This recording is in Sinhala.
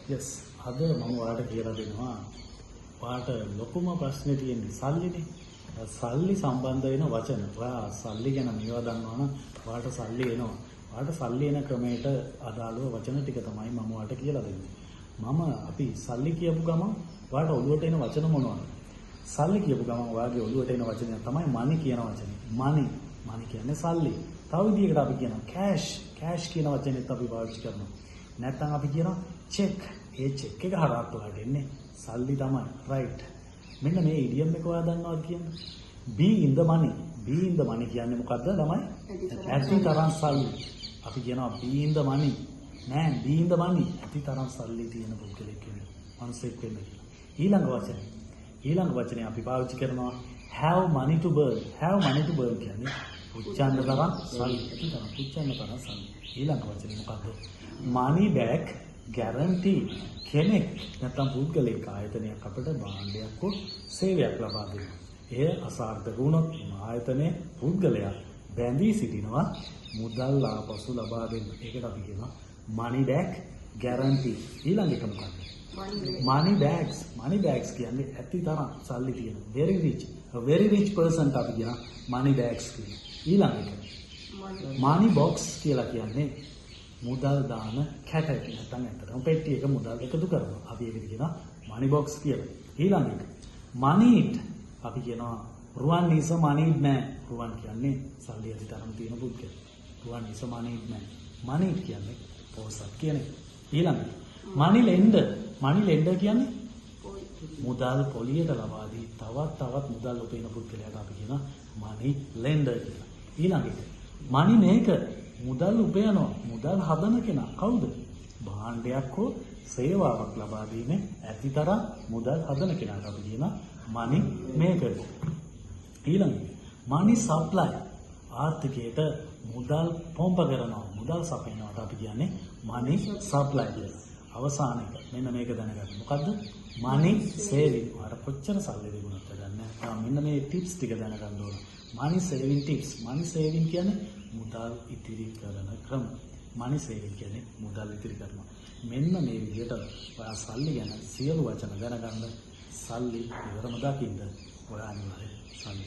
yes අද මම ඔයාලට කියලා දෙනවා ඔයාලට ලොකුම ප්‍රශ්නේ තියෙන්නේ සල්ලිනේ. සල්ලි සම්බන්ධ වෙන වචන. ඔයා සල්ලි ගැන මේවා දන්නවා නම් ඔයාලට සල්ලි එනවා. ඔයාලට සල්ලි එන ක්‍රමයට අදාළව වචන ටික තමයි මම ඔයාලට කියලා දෙන්නේ. අපි සල්ලි කියපු ගමන් ඔයාලට ඔළුවට එන වචන මොනවද? සල්ලි කියපු ගමන් ඔයාගේ ඔළුවට එන වචනය තමයි money කියන වචනේ. money කියන්නේ සල්ලි. තව විදිහකට අපි කියනවා cash කියන වචනේත් අපි පාවිච්චි කරනවා. නැත්නම් අපි කියනවා check. ඒ check එක හරහා ඔයාලට එන්නේ සල්ලි තමයි. right. මෙන්න මේ ඉඩියම් එක ඔයා දන්නවද කියන්නේ? be in the money කියන්නේ මොකද්ද ළමයි? ඇති තරම් සල්ලි. අපි කියනවා be in the money. නෑ be in the money. ඇති තරම් සල්ලි තියෙන පුද්ගලෙක් වෙන්න. මනුස්සෙක් වෙන්න කියලා. ඊළඟ වචනේ අපි පාවිච්චි කරනවා have money to burn. කියන්නේ පුච්චන්න තරම් සල්ලි. ඇති තරම් පුච්චන්න තරම් සල්ලි. ඊළඟ වචනේ මොකද්ද? money back guarantee. කෙනෙක් නැත්නම් පුද්ගලයෙක් ආයතනයක් අපිට භාණ්ඩයක් හෝ සේවයක් ලබා දෙනවා. එය අසාර්ථක වුණොත් ආයතනයේ පුද්ගලයා බැඳී සිටිනවා මුදල් ආපසු ලබා දෙන්න. ඒකට අපි කියනවා money back guarantee. ඊළඟ එක මොකක්ද? money bags කියන්නේ ඇති තරම් සල්ලි තියෙන very rich person ට අපි කියනවා money bags කියලා. ඊළඟ එක money box කියලා කියන්නේ මුදල් දාන කැට නැත්නම් ඇත්තටම පෙට්ටියක මුදල් එකතු කරනවා. අපි ඒකට කියනවා money box කියලා. ඊළඟ එක moneyed අපි කියනවා රුවන් is a moneyed man. රුවන් කියන්නේ සල්ලි ඇති තරම් තියෙන පුද්ගලයෙක්. රුවන් is a moneyed man. moneyed කියන්නේ පොසත් කියන්නේ. ඊළඟ money lender කියන්නේ මුදල් පොලියට ලබා දී තවත් මුදල් උපයන පුද්ගලයාට අපි කියනවා money lender කියලා. ඊළඟ එක money maker මුදල් උපයනවා. මුදල් හදන කෙනා කවුද? භාණ්ඩයක් හෝ සේවාවක් ලබා දීමේ ඇතිතරම් මුදල් හදන කෙනාට අපි කියනවා money maker. ඊළඟ money supply ආර්ථිකයට මුදල් පොම්ප කරනවා. මුදල් සපයනවාට අපි කියන්නේ money supply කියලා. අවසාන එක මෙන්න මේක දැනගන්න. මොකද්ද? money saving. ඔයාලට කොච්චර සල්ලි තිබුණත් ගන්න. මෙන්න මේ ටිප්ස් ටික දැනගන්න ඕන. money saving tips. money saving කියන්නේ මුදල් ඉතිරි කරන ක්‍රම. money saving කියන්නේ මුදල් ඉතිරි කරනවා. මෙන්න මේ විදිහට ඔයා සල්ලි ගැන සියලු වචන දැනගන්න. සල්ලි ඉවරම දකින්න ඔයා අනිවාර්යෙන් සල්ලි